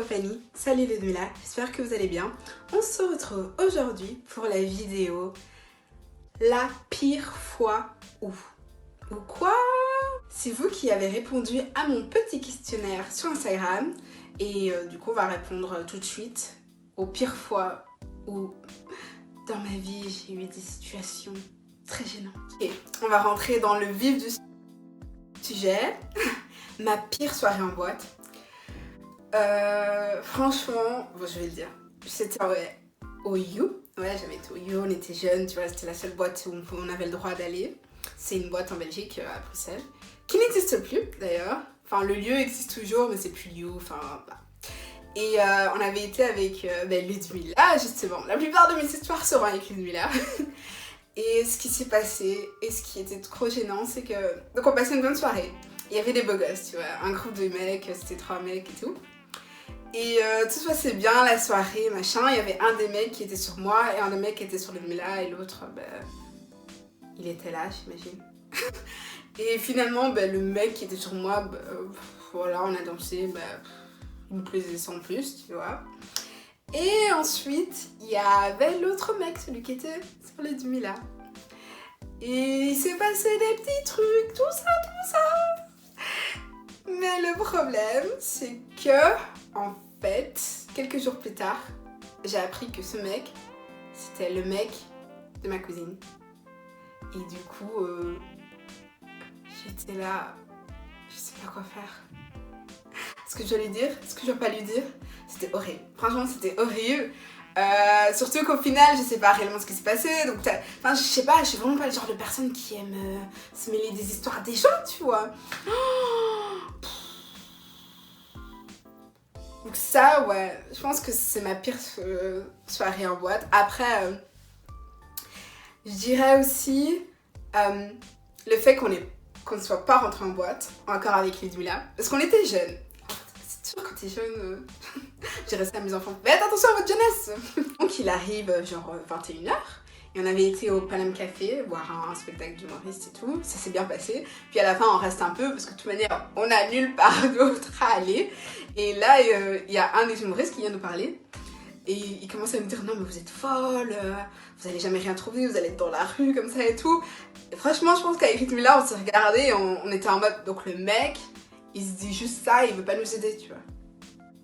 compagnie, salut Ludmilla, j'espère que vous allez bien. On se retrouve aujourd'hui pour la vidéo La pire fois où. Ou quoi? C'est vous qui avez répondu à mon petit questionnaire sur Instagram et du coup on va répondre tout de suite aux pires fois où dans ma vie j'ai eu des situations très gênantes. Et on va rentrer dans le vif du sujet, ma pire soirée en boîte. Franchement, bon, je vais le dire, c'était au You. Ouais, j'avais été au You, on était jeunes, tu vois, c'était la seule boîte où on avait le droit d'aller. C'est une boîte en Belgique, à Bruxelles, qui n'existe plus d'ailleurs. Enfin, le lieu existe toujours, mais c'est plus You, enfin, bah. Et on avait été avec Ludmilla, justement. La plupart de mes histoires seront avec Ludmilla. Et ce qui s'est passé, et ce qui était trop gênant, c'est que... Donc on passait une bonne soirée. Il y avait des beaux gosses, tu vois, un groupe de mecs, c'était 3 mecs et tout. Et tout se passait bien, la soirée, machin. Il y avait un des mecs qui était sur moi et un des mecs qui était sur Ludmilla et l'autre, il était là, j'imagine. Et finalement, le mec qui était sur moi, voilà, on a dansé, il me plaisait sans plus, tu vois. Et ensuite, il y avait l'autre mec, celui qui était sur Ludmilla. Et il s'est passé des petits trucs, tout ça. Mais le problème, c'est que, en fait, quelques jours plus tard, j'ai appris que ce mec, c'était le mec de ma cousine. Et du coup, j'étais là, je sais pas quoi faire. Est-ce que je dois lui dire? Est-ce que je dois pas lui dire? C'était horrible. Franchement, c'était horrible. Surtout qu'au final, je sais pas réellement ce qui s'est passé. Donc, enfin, je sais pas, je suis vraiment pas le genre de personne qui aime se mêler des histoires des gens, tu vois. Donc ça, ouais, je pense que c'est ma pire soirée en boîte. Après, je dirais aussi le fait qu'on ne soit pas rentré en boîte, encore avec Ludmilla, parce qu'on était jeunes. C'est sûr, quand t'es jeune, j'ai resté à mes enfants. Faites attention à votre jeunesse. Donc il arrive genre 21h. Et on avait été au Paname Café voir un spectacle d'humoriste et tout. Ça s'est bien passé. Puis à la fin, on reste un peu parce que de toute manière, on n'a nulle part d'autre à aller. Et là, il y a un des humoristes qui vient nous parler. Et il commence à me dire « Non, mais vous êtes folle, vous allez jamais rien trouver, vous allez être dans la rue comme ça et tout. » Et franchement, je pense qu'avec Ludmilla, on s'est regardé et on était en mode... Donc le mec, il se dit juste ça, il veut pas nous aider, tu vois.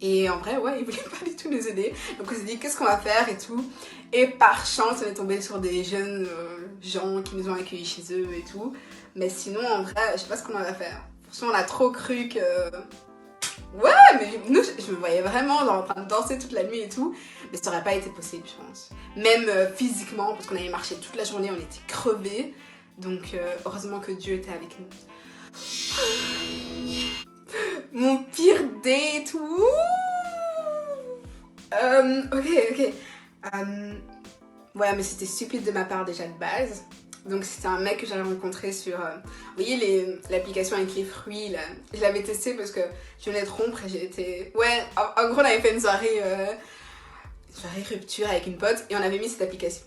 Et en vrai, ouais, il voulait pas du tout nous aider. Donc on s'est dit, qu'est-ce qu'on va faire et tout. Et par chance, on est tombé sur des jeunes gens qui nous ont accueillis chez eux et tout. Mais sinon, en vrai, je sais pas ce qu'on va faire. Franchement, on a trop cru que... Ouais, mais nous, je me voyais vraiment genre, en train de danser toute la nuit et tout. Mais ça aurait pas été possible, je pense. Même physiquement, parce qu'on avait marché toute la journée, on était crevés. Donc, heureusement que Dieu était avec nous. Mon pire date, ok. Ouais, mais c'était stupide de ma part déjà de base. Donc c'était un mec que j'avais rencontré sur... vous voyez l'application avec les fruits là. Je l'avais testé parce que je venais de rompre et j'ai été... Ouais, en gros on avait fait une soirée rupture avec une pote et on avait mis cette application.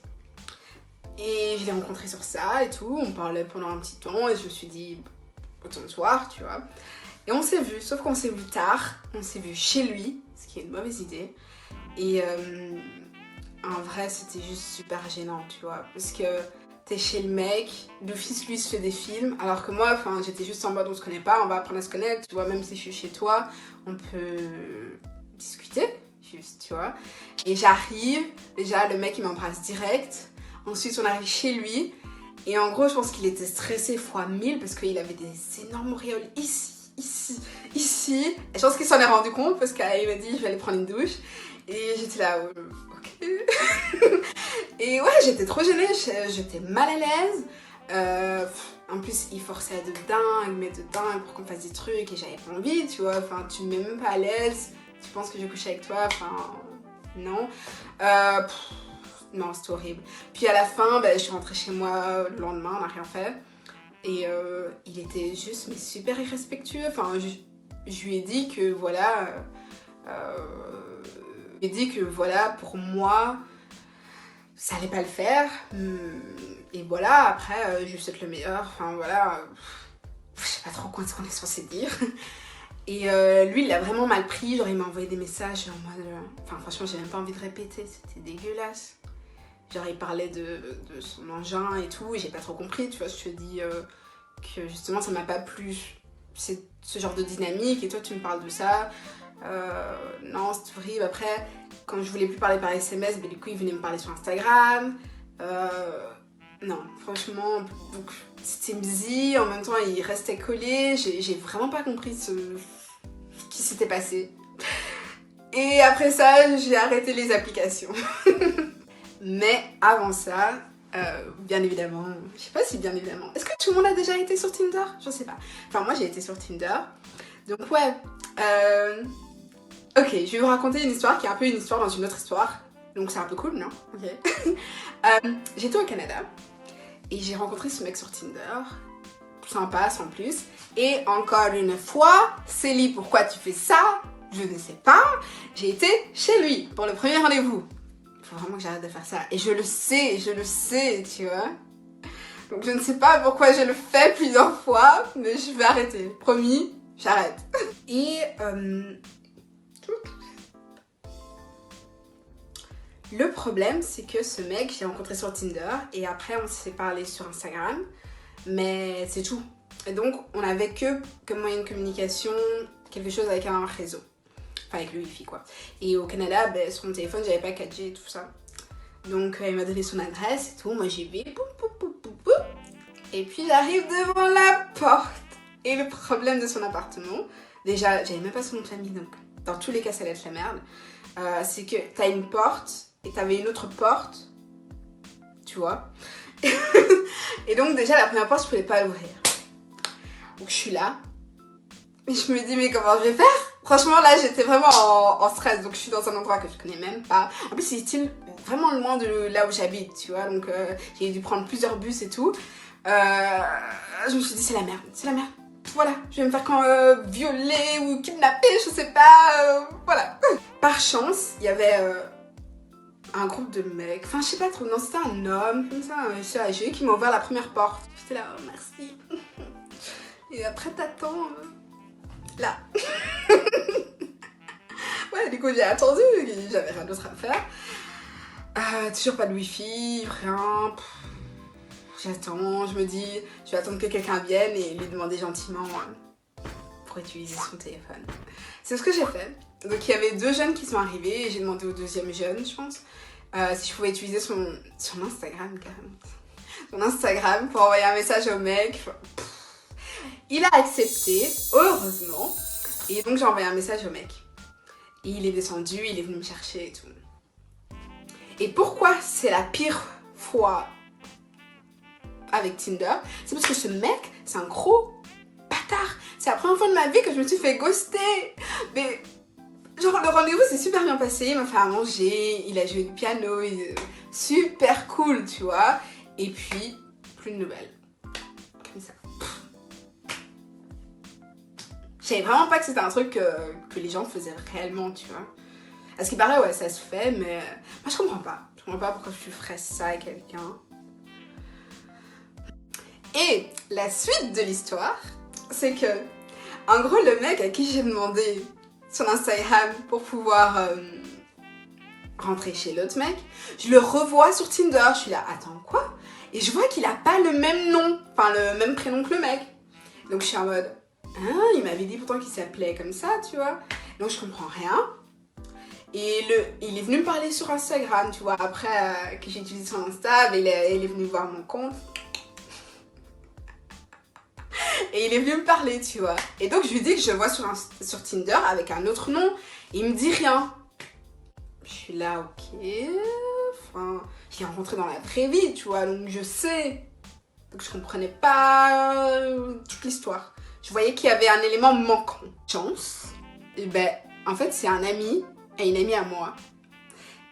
Et je l'ai rencontré sur ça et tout, on parlait pendant un petit temps et je me suis dit... Autant de soir, tu vois. Et on s'est vu, sauf qu'on s'est vu tard, on s'est vu chez lui, ce qui est une mauvaise idée. Et en vrai, c'était juste super gênant, tu vois. Parce que t'es chez le mec, d'office lui se fait des films, alors que moi, j'étais juste en mode on se connaît pas, on va apprendre à se connaître, tu vois. Même si je suis chez toi, on peut discuter, juste, tu vois. Et j'arrive, déjà le mec il m'embrasse direct, ensuite on arrive chez lui. Et en gros, je pense qu'il était stressé fois 1000 parce qu'il avait des énormes auréoles ici. Et je pense qu'il s'en est rendu compte parce qu'il m'a dit je vais aller prendre une douche. Et j'étais là, ok. Et ouais, j'étais trop gênée, j'étais mal à l'aise. En plus, il forçait de dingue pour qu'on fasse des trucs et j'avais pas envie, tu vois. Enfin, tu me mets même pas à l'aise. Tu penses que je vais coucher avec toi, non. Non, c'était horrible. Puis à la fin, je suis rentrée chez moi le lendemain, on n'a rien fait. Et il était juste mais super irrespectueux. Enfin, je lui ai dit que voilà... pour moi, ça allait pas le faire. Et voilà, après, je lui souhaite le meilleur. Enfin voilà, je sais pas trop quoi ce qu'on est censé dire. Et lui, il l'a vraiment mal pris, genre il m'a envoyé des messages en mode... Enfin franchement, j'ai même pas envie de répéter, c'était dégueulasse. Genre il parlait de son engin et tout, et j'ai pas trop compris, tu vois, je te dis que justement ça m'a pas plu, c'est ce genre de dynamique, et toi tu me parles de ça. Non, c'est horrible. Après, quand je voulais plus parler par SMS, ben, du coup il venait me parler sur Instagram. Non, franchement, donc c'était mzi, en même temps il restait collé, j'ai vraiment pas compris ce qui s'était passé. Et après ça, j'ai arrêté les applications. Mais avant ça, bien évidemment, je sais pas si bien évidemment, est-ce que tout le monde a déjà été sur Tinder? Je sais pas. Enfin moi j'ai été sur Tinder, donc ouais. Ok, je vais vous raconter une histoire qui est un peu une histoire dans une autre histoire. Donc c'est un peu cool, non? Ok. J'étais au Canada et j'ai rencontré ce mec sur Tinder. Sympa, sans plus. Et encore une fois, Célie, pourquoi tu fais ça? Je ne sais pas. J'ai été chez lui pour le premier rendez-vous. Il faut vraiment que j'arrête de faire ça. Et je le sais, tu vois. Donc je ne sais pas pourquoi je le fais plusieurs fois, mais je vais arrêter. Promis, j'arrête. Et... le problème, c'est que ce mec, j'ai rencontré sur Tinder et après on s'est parlé sur Instagram, mais c'est tout. Et donc on avait que comme moyen de communication quelque chose avec un réseau, enfin avec le wifi quoi. Et au Canada, ben, sur mon téléphone, j'avais pas 4G et tout ça. Donc il m'a donné son adresse et tout, moi j'y vais, boum, boum, boum, boum, boum. Et puis j'arrive devant la porte. Et le problème de son appartement, déjà j'avais même pas son nom de famille, donc dans tous les cas ça allait être la merde, c'est que t'as une porte et t'avais une autre porte, tu vois. Et donc déjà la première porte je pouvais pas l'ouvrir. Donc je suis là et je me dis mais comment je vais faire? Franchement là j'étais vraiment en stress, donc je suis dans un endroit que je connais même pas. En plus c'est vraiment loin de là où j'habite, tu vois, donc j'ai dû prendre plusieurs bus et tout. Je me suis dit c'est la merde, voilà, je vais me faire violer ou kidnapper, je sais pas, voilà. Par chance, il y avait un groupe de mecs, enfin je sais pas trop, non c'était un homme, comme ça, un monsieur âgé qui m'a ouvert la première porte. J'étais là, oh, merci. Et après t'attends, là. Ouais, du coup j'ai attendu, j'avais rien d'autre à faire. Toujours pas de wifi, rien. J'attends, je me dis, je vais attendre que quelqu'un vienne et lui demander gentiment pour utiliser son téléphone. C'est ce que j'ai fait. Donc il y avait 2 jeunes qui sont arrivés et j'ai demandé au deuxième jeune, je pense, si je pouvais utiliser son Instagram carrément. Son Instagram pour envoyer un message au mec. Il a accepté, heureusement. Et donc j'ai envoyé un message au mec. Et il est descendu, il est venu me chercher et tout. Et pourquoi c'est la pire fois avec Tinder? C'est parce que ce mec, c'est un gros bâtard. C'est la première fois de ma vie que je me suis fait ghoster. Mais genre le rendez-vous s'est super bien passé, il m'a fait à manger, il a joué du piano, super cool, tu vois. Et puis, plus de nouvelles. Comme ça. Je savais vraiment pas que c'était un truc que les gens faisaient réellement, tu vois. À ce qui paraît, ouais, ça se fait, mais moi je comprends pas. Je comprends pas pourquoi tu ferais ça à quelqu'un. Et la suite de l'histoire, c'est que, en gros, le mec à qui j'ai demandé son Instagram pour pouvoir rentrer chez l'autre mec, je le revois sur Tinder. Je suis là, attends, quoi? Et je vois qu'il a pas le même nom, enfin le même prénom que le mec. Donc je suis en mode, hein, il m'avait dit pourtant qu'il s'appelait comme ça, tu vois. Donc je comprends rien. Et il est venu me parler sur Instagram, tu vois, après que j'ai utilisé son Insta, il est venu voir mon compte. Et il est venu me parler, tu vois. Et donc, je lui dis que je le vois sur Tinder avec un autre nom. Il me dit rien. Je suis là, ok. Enfin, je l'ai rencontré dans la vraie vie, tu vois, donc je sais. Donc, je comprenais pas toute l'histoire. Je voyais qu'il y avait un élément manquant. Chance. Et ben, en fait, c'est un ami et une amie à moi.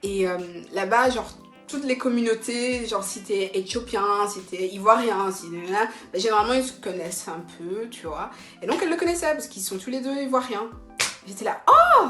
Et là-bas, genre, toutes les communautés, genre si t'es éthiopien, si t'es ivoirien, ben, généralement ils se connaissent un peu, tu vois. Et donc elle le connaissait parce qu'ils sont tous les deux ivoiriens. J'étais là, oh,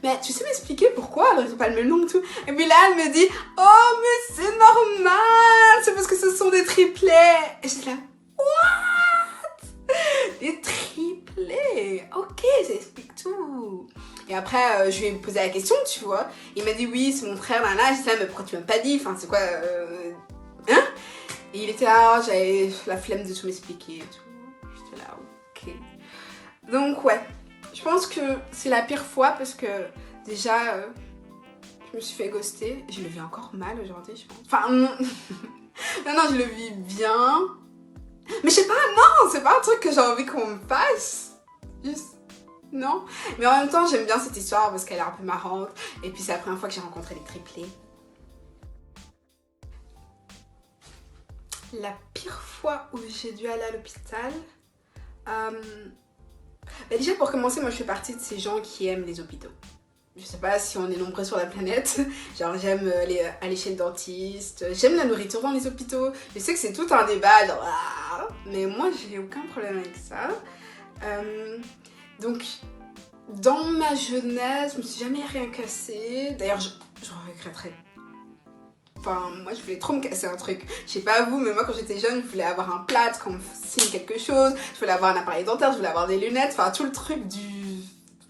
mais tu sais m'expliquer pourquoi? Alors ils ont pas le même nom et tout. Et puis là elle me dit, oh mais c'est normal, c'est parce que ce sont des triplets. Et j'étais là, what? Des triplets? parler. Ok, ça explique tout. Et après, je lui ai posé la question, tu vois. Il m'a dit oui, c'est mon frère, nana. Je disais, mais pourquoi tu m'as pas dit? Enfin, c'est quoi hein? Et il était là, j'avais la flemme de tout m'expliquer et tout. J'étais là, ok. Donc ouais, je pense que c'est la pire fois parce que déjà, je me suis fait ghoster. Je le vis encore mal aujourd'hui, je pense. Enfin, non, non, je le vis bien. Mais je sais pas, non, c'est pas un truc que j'ai envie qu'on me fasse. Juste, non. Mais en même temps, j'aime bien cette histoire parce qu'elle est un peu marrante. Et puis c'est la première fois que j'ai rencontré les triplés. La pire fois où j'ai dû aller à l'hôpital... Bah déjà pour commencer, moi je fais partie de ces gens qui aiment les hôpitaux. Je sais pas si on est nombreux sur la planète. Genre j'aime aller chez le dentiste, j'aime la nourriture dans les hôpitaux. Je sais que c'est tout un débat, genre mais moi j'ai aucun problème avec ça. Donc dans ma jeunesse, je me suis jamais rien cassé. D'ailleurs je regretterais. Enfin, moi je voulais trop me casser un truc. Je sais pas vous, mais moi quand j'étais jeune, je voulais avoir un plâtre, qu'on me signe quelque chose. Je voulais avoir un appareil dentaire, je voulais avoir des lunettes. Enfin, tout le truc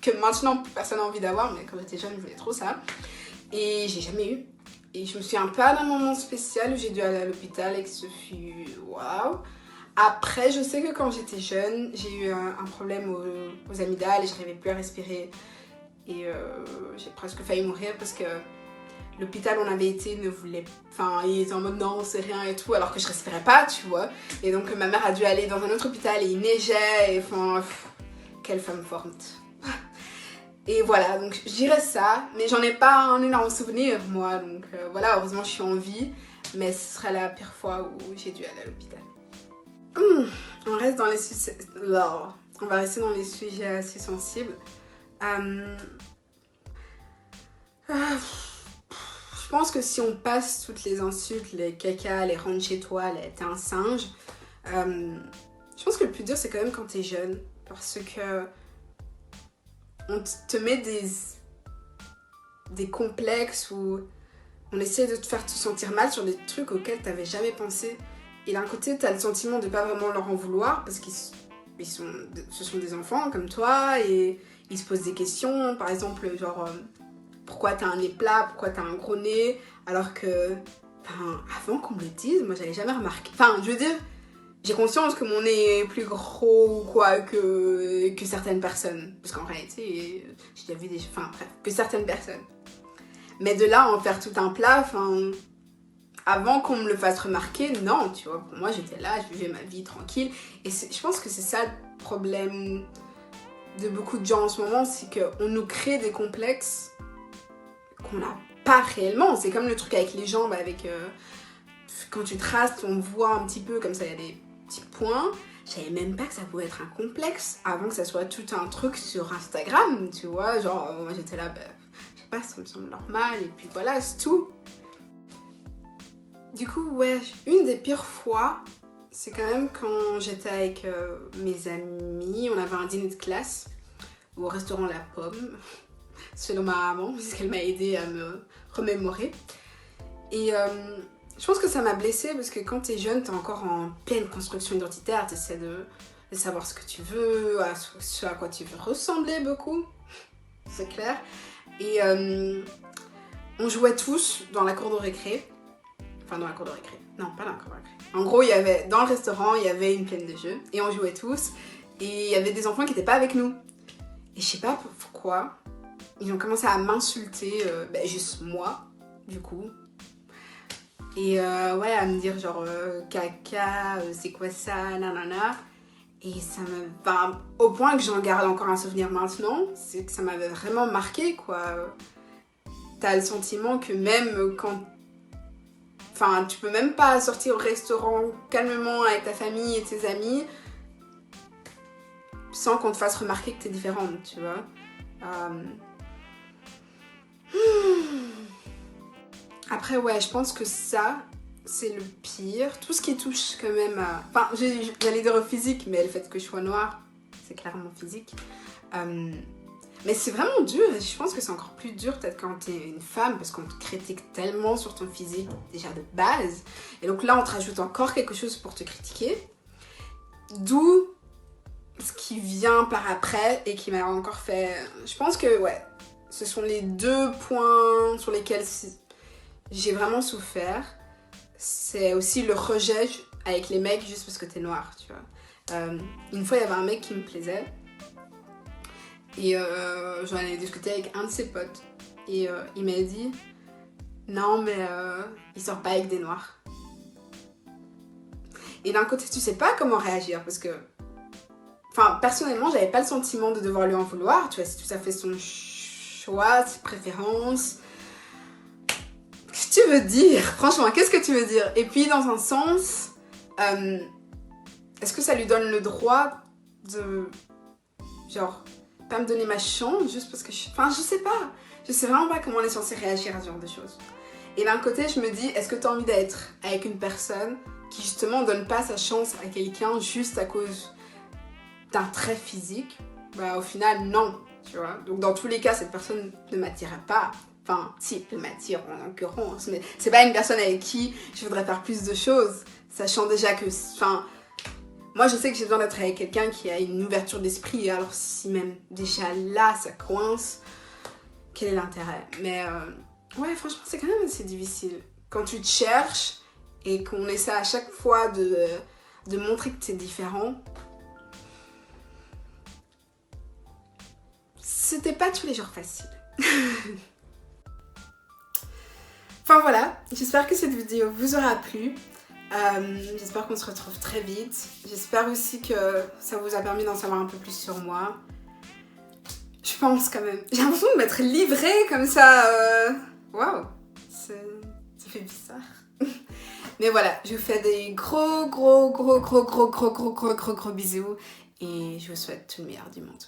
que maintenant plus personne n'a envie d'avoir. Mais quand j'étais jeune, je voulais trop ça. Et j'ai jamais eu. Et je me suis un peu à un moment spécial où j'ai dû aller à l'hôpital et que ce fut waouh. Après, je sais que quand j'étais jeune, j'ai eu un problème aux amygdales et j'arrivais plus à respirer. Et j'ai presque failli mourir parce que l'hôpital où on avait été ne voulait... Enfin, ils étaient en mode non, c'est rien et tout, alors que je respirais pas, tu vois. Et donc ma mère a dû aller dans un autre hôpital et il neigeait, et enfin... quelle femme forte. Et voilà, donc je dirais ça, mais j'en ai pas un énorme souvenir, moi. Donc voilà, heureusement je suis en vie, mais ce serait la pire fois où j'ai dû aller à l'hôpital. On reste dans les sujets... On va rester dans les sujets assez sensibles. Je pense que si on passe toutes les insultes, les caca, les rentre chez toi, les t'es un singe, je pense que le plus dur c'est quand même quand t'es jeune, parce que on te met des complexes où on essaie de te faire te sentir mal sur des trucs auxquels t'avais jamais pensé. Et d'un côté t'as le sentiment de pas vraiment leur en vouloir parce ce sont des enfants comme toi et ils se posent des questions, par exemple genre... pourquoi t'as un nez plat, pourquoi t'as un gros nez, alors que, enfin, avant qu'on me le dise, moi j'avais jamais remarqué. Enfin, je veux dire, j'ai conscience que mon nez est plus gros ou quoi que certaines personnes. Parce qu'en réalité, j'ai déjà vu des... Enfin, bref, que certaines personnes. Mais de là, en faire tout un plat, enfin... Avant qu'on me le fasse remarquer, non, tu vois. Pour moi, j'étais là, je vivais ma vie tranquille. Et je pense que c'est ça le problème de beaucoup de gens en ce moment, c'est qu'on nous crée des complexes qu'on n'a pas réellement. C'est comme le truc avec les jambes, avec quand tu traces, on voit un petit peu comme ça, il y a des petits points. Je savais même pas que ça pouvait être un complexe avant que ça soit tout un truc sur Instagram, tu vois. Genre, moi j'étais là, je sais pas, ça me semble normal, et puis voilà, c'est tout. Du coup, ouais, une des pires fois, c'est quand même quand j'étais avec mes amis, on avait un dîner de classe au restaurant La Pomme, selon ma maman, puisqu'elle m'a aidée à me remémorer. Et je pense que ça m'a blessée parce que quand t'es jeune, t'es encore en pleine construction identitaire, t'essaies de savoir ce que tu veux, ce à quoi tu veux ressembler beaucoup, c'est clair. Et on jouait tous dans la cour de récré. Enfin, dans la cour de récré. Non, pas dans la cour de récré. En gros, dans le restaurant, il y avait une plaine de jeux et on jouait tous. Et il y avait des enfants qui n'étaient pas avec nous. Et je sais pas pourquoi, ils ont commencé à m'insulter, juste moi, du coup. Et ouais, à me dire genre caca, c'est quoi ça, nanana. Et ça me... Enfin, au point que j'en garde encore un souvenir maintenant, c'est que ça m'avait vraiment marqué, quoi. T'as le sentiment que même quand... Enfin, tu peux même pas sortir au restaurant calmement avec ta famille et tes amis sans qu'on te fasse remarquer que t'es différente, tu vois. Après, ouais, je pense que ça, c'est le pire. Tout ce qui touche quand même à... Enfin, j'allais dire au physique, mais le fait que je sois noire, c'est clairement physique. Mais c'est vraiment dur, et je pense que c'est encore plus dur peut-être quand t'es une femme, parce qu'on te critique tellement sur ton physique, déjà de base. Et donc là, on te rajoute encore quelque chose pour te critiquer. D'où ce qui vient par après et qui m'a encore fait... Je pense que, ouais, ce sont les 2 points sur lesquels j'ai vraiment souffert. C'est aussi le rejet avec les mecs juste parce que t'es noir, tu vois. Une fois, il y avait un mec qui me plaisait. Et j'en ai discuté avec un de ses potes. Et il m'a dit, non, mais il sort pas avec des noirs. Et d'un côté, tu sais pas comment réagir parce que... Enfin, personnellement, j'avais pas le sentiment de devoir lui en vouloir. Tu vois, c'est tout à fait son choix, ses préférences. Qu'est-ce que tu veux dire? Franchement, qu'est-ce que tu veux dire? Et puis, dans un sens, est-ce que ça lui donne le droit de... Genre, pas me donner ma chance juste parce que je... Enfin, je sais pas. Je sais vraiment pas comment on est censé réagir à ce genre de choses. Et d'un côté, je me dis, est-ce que t'as envie d'être avec une personne qui, justement, donne pas sa chance à quelqu'un juste à cause d'un trait physique? Bah, au final, non, tu vois. Donc, dans tous les cas, cette personne ne m'attirait pas. Enfin, si, elle m'attire en l'occurrence, mais c'est pas une personne avec qui je voudrais faire plus de choses, sachant déjà que... Enfin, moi, je sais que j'ai besoin d'être avec quelqu'un qui a une ouverture d'esprit, alors si même déjà là, ça coince, quel est l'intérêt? Mais ouais, franchement, c'est quand même assez difficile. Quand tu te cherches et qu'on essaie à chaque fois de montrer que t'es différent, c'était pas tous les jours facile. Enfin voilà, j'espère que cette vidéo vous aura plu. J'espère qu'on se retrouve très vite. J'espère aussi que ça vous a permis d'en savoir un peu plus sur moi. Je pense quand même. J'ai l'impression de m'être livrée comme ça. Waouh, ça fait bizarre. Mais voilà, je vous fais des gros bisous et je vous souhaite tout le meilleur du monde.